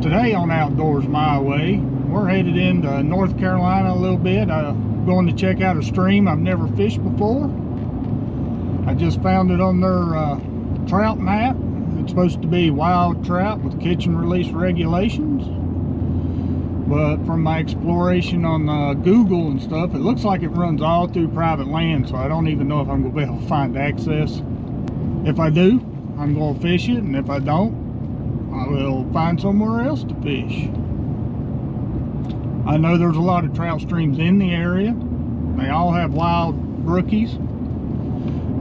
Today on Outdoors My Way, we're headed into North Carolina a little bit. Going to check out a stream I've never fished before. I just found it on their trout map. It's supposed to be wild trout with catch and release regulations. But from my exploration on Google and stuff, it looks like it runs all through private land, so I don't even know if I'm going to be able to find access. If I do, I'm going to fish it, and if I don't, I will find somewhere else to fish. I know there's a lot of trout streams in the area. They all have wild brookies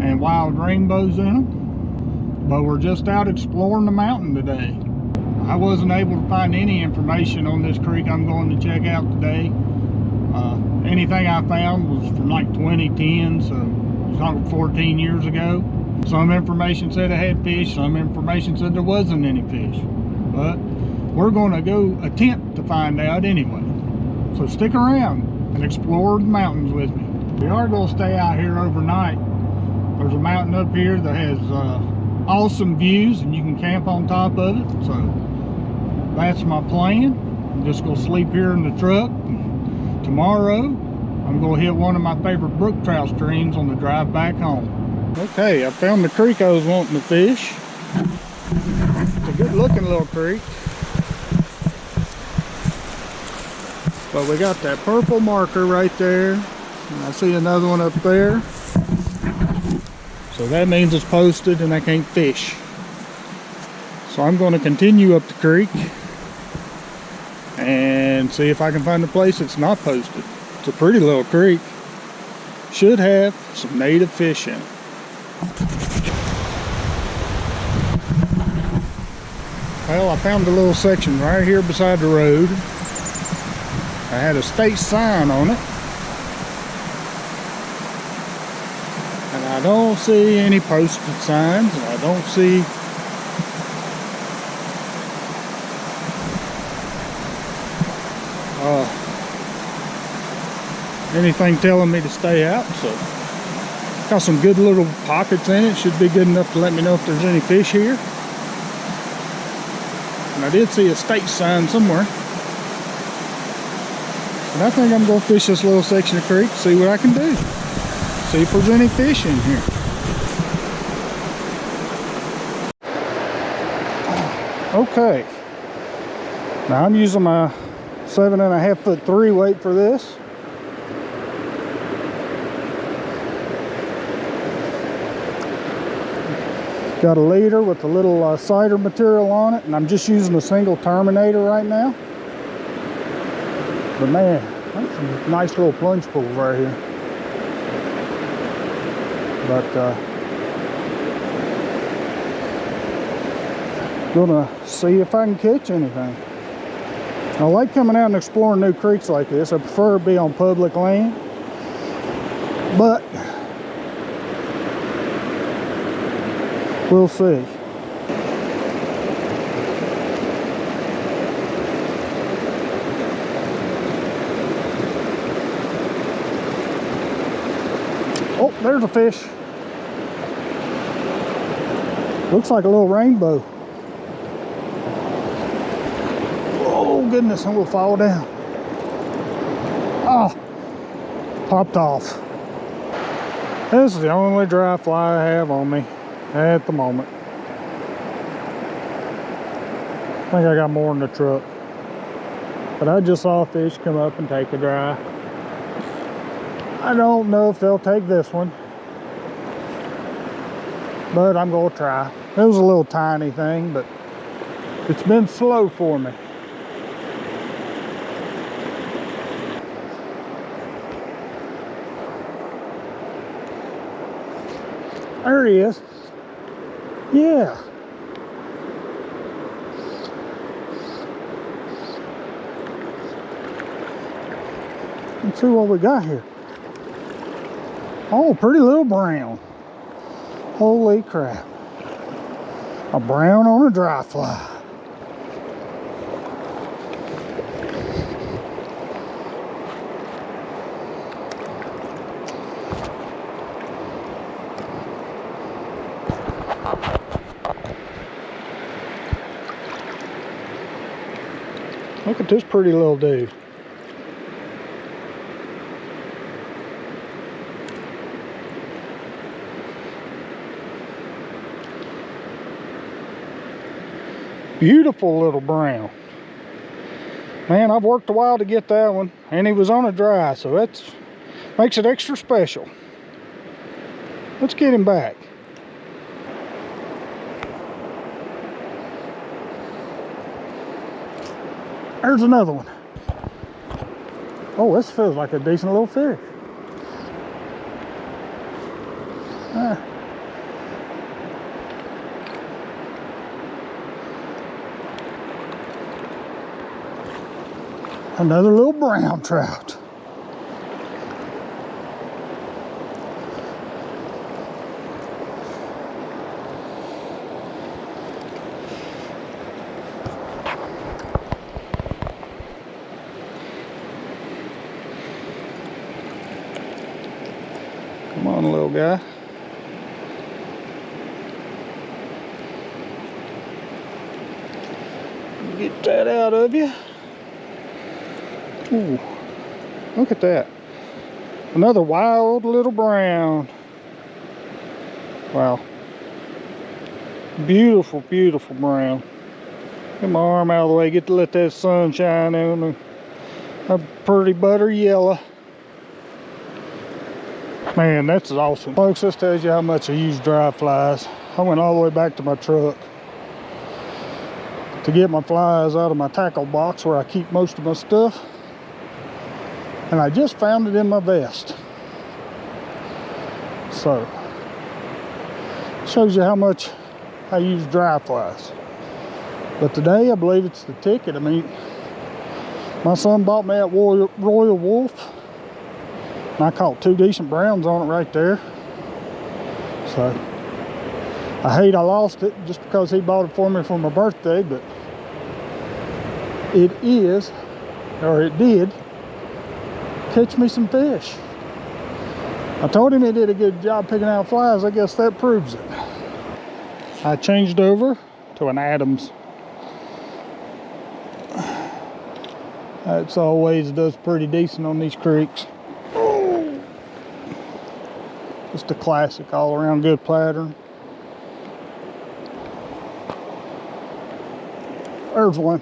and wild rainbows in them. But we're just out exploring the mountain today. I wasn't able to find any information on this creek I'm going to check out today. Anything I found was from like 2010, so it's not 14 years ago. Some information said I had fish, some information said there wasn't any fish. But we're going to go attempt to find out anyway. So stick around and explore the mountains with me. We are going to stay out here overnight. There's a mountain up here that has awesome views, and you can camp on top of it. So that's my plan. I'm just going to sleep here in the truck. And tomorrow, I'm going to hit one of my favorite brook trout streams on the drive back home. Okay, I found the creek I was wanting to fish. It's a good looking little creek. But we got that purple marker right there. And I see another one up there. So that means it's posted and I can't fish. So I'm going to continue up the creek and see if I can find a place that's not posted. It's a pretty little creek. Should have some native fish in it. Well, I found a little section right here beside the road. I had a state sign on it. And I don't see any posted signs. And I don't see anything telling me to stay out. So got some good little pockets in it. Should be good enough to let me know if there's any fish here. And I did see a state sign somewhere. But I think I'm going to fish this little section of creek, see what I can do. See if there's any fish in here. Okay. Now I'm using my 7.5 foot 3 weight for this. Got a leader with a little cider material on it, and I'm just using a single terminator right now. But man, that's a nice little plunge pool right here. But gonna see if I can catch anything. I like coming out and exploring new creeks like this. I prefer to be on public land, but we'll see. Oh, there's a fish. Looks like a little rainbow. Oh goodness, I'm gonna fall down. Oh, popped off. This is the only dry fly I have on me at the moment. I think I got more in the truck. But I just saw a fish come up and take a dry. I don't know if they'll take this one, but I'm going to try. It was a little tiny thing, but it's been slow for me. There he is. Yeah. Let's see what we got here. Oh, pretty little brown. Holy crap. A brown on a dry fly. Look at this pretty little dude. Beautiful little brown. Man, I've worked a while to get that one, and he was on a dry, so that's makes it extra special. Let's get him back. There's another one. Oh, this feels like a decent little fish. Another little brown trout. Come on, little guy. Get that out of you. Ooh, look at that. Another wild little brown. Wow. Beautiful, beautiful brown. Get my arm out of the way, get to let that sun shine on a pretty butter yellow. Man, that's awesome. Folks, this tells you how much I use dry flies. I went all the way back to my truck to get my flies out of my tackle box where I keep most of my stuff. And I just found it in my vest. So, shows you how much I use dry flies. But today, I believe it's the ticket. I mean, my son bought me that Royal Wolf. And I caught 2 decent browns on it right there. So, I hate I lost it just because he bought it for me for my birthday. But it is, or it did, catch me some fish. I told him he did a good job picking out flies. I guess that proves it. I changed over to an Adams. That's always does pretty decent on these creeks. Oh, just a classic all around good pattern. There's one.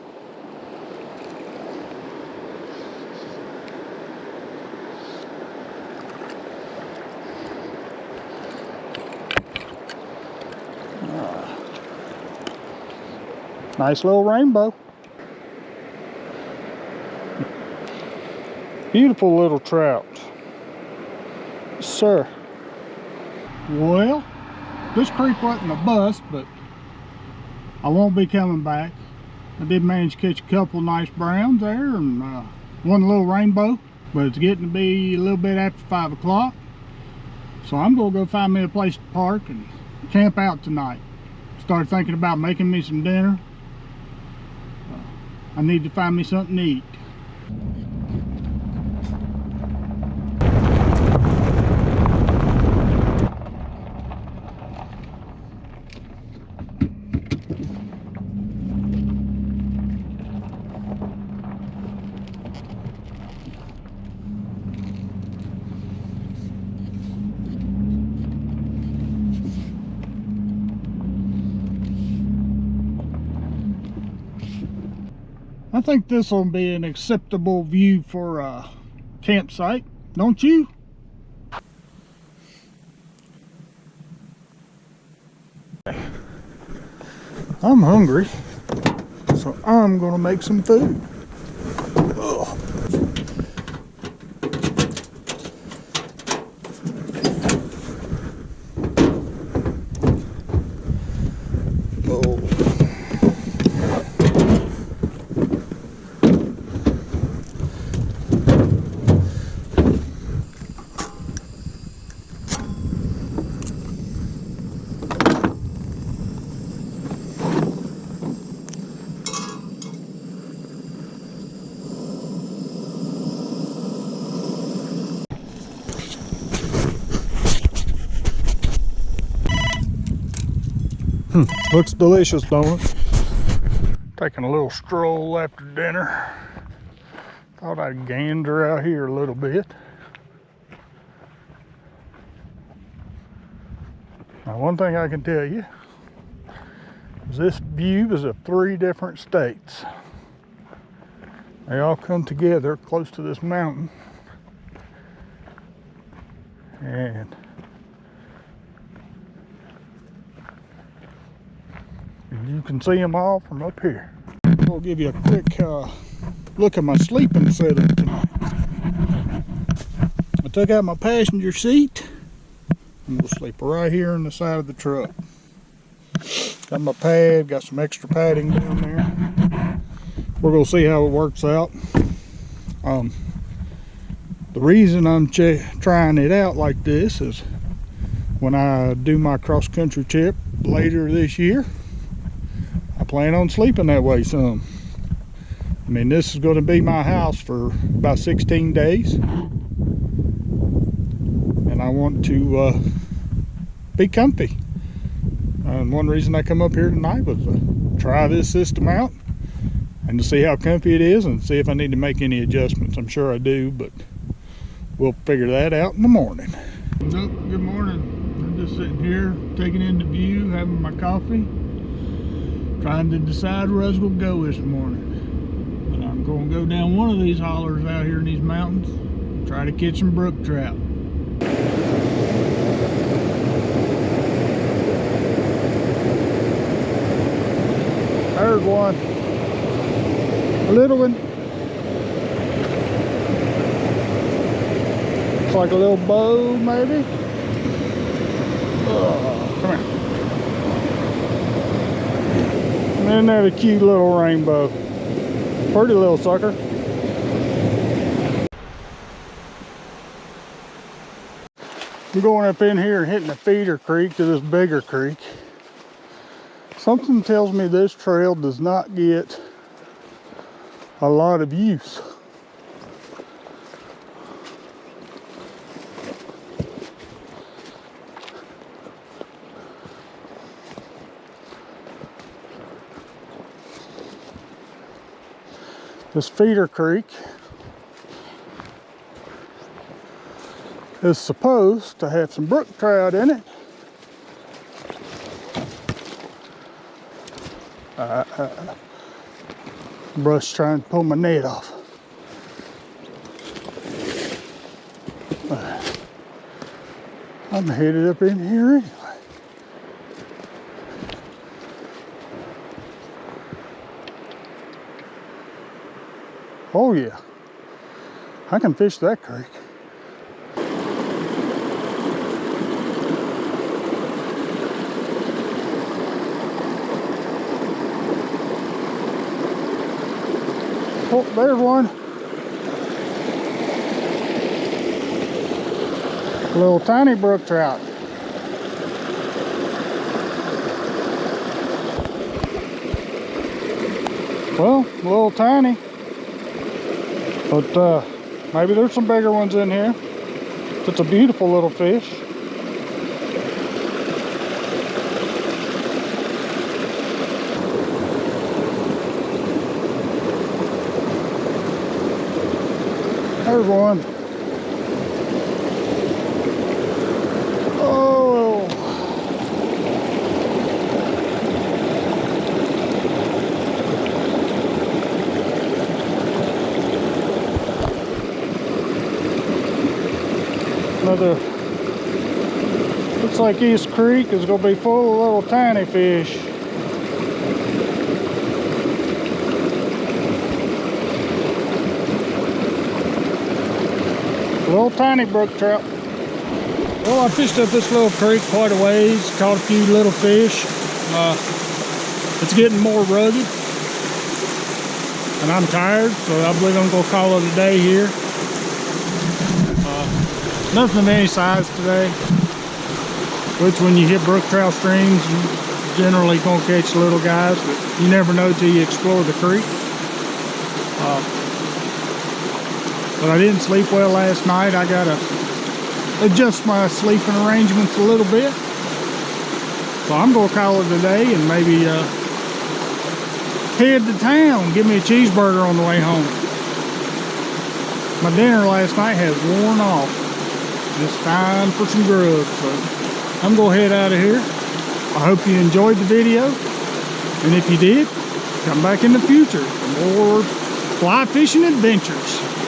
Nice little rainbow. Beautiful little trout. Yes, sir. Well, this creek wasn't a bust, but I won't be coming back. I did manage to catch a couple nice browns there and one little rainbow, but it's getting to be a little bit after 5 o'clock. So I'm gonna go find me a place to park and camp out tonight. Started thinking about making me some dinner. I need to find me something to eat. I think this will be an acceptable view for a campsite, don't you? I'm hungry, so I'm gonna make some food. Ugh. Looks delicious, don't it? Taking a little stroll after dinner. Thought I'd gander out here a little bit. Now, one thing I can tell you is this view is of 3 different states. They all come together close to this mountain. And you can see them all from up here. I'll give you a quick look at my sleeping setup tonight. I took out my passenger seat. I'm gonna sleep right here on the side of the truck. Got my pad, got some extra padding down there. We're gonna see how it works out. The reason I'm trying it out like this is when I do my cross-country trip later this year, I plan on sleeping that way some. I mean, this is going to be my house for about 16 days. And I want to be comfy. And one reason I come up here tonight was to try this system out and to see how comfy it is and see if I need to make any adjustments. I'm sure I do, but we'll figure that out in the morning. Nope, good morning. I'm just sitting here taking in the view, having my coffee, trying to decide where I was going to go this morning. But I'm going to go down one of these hollers out here in these mountains and try to catch some brook trout. There's one. A little one. Looks like a little bow, maybe. Oh, come here. And then there's a cute little rainbow. Pretty little sucker. I'm going up in here and hitting a feeder creek to this bigger creek. Something tells me this trail does not get a lot of use. This feeder creek is supposed to have some brook trout in it. Brush trying to pull my net off. I'm headed up in here anyway. Oh yeah, I can fish that creek. Oh, there's one. A little tiny brook trout. Well, a little tiny. But maybe there's some bigger ones in here. It's a beautiful little fish. There's one. Oh. Another, looks like East Creek is going to be full of little tiny fish. Little tiny brook trout. Well, I fished up this little creek quite a ways, caught a few little fish. It's getting more rugged, and I'm tired, so I believe I'm going to call it a day here. Nothing of any size today, which when you hit brook trout streams, you're generally going to catch little guys, but you never know till you explore the creek. But I didn't sleep well last night. I got to adjust my sleeping arrangements a little bit. So I'm going to call it a day and maybe head to town, give me a cheeseburger on the way home. My dinner last night has worn off. It's time for some grub, so I'm gonna head out of here. I hope you enjoyed the video, and if you did, come back in the future for more fly fishing adventures.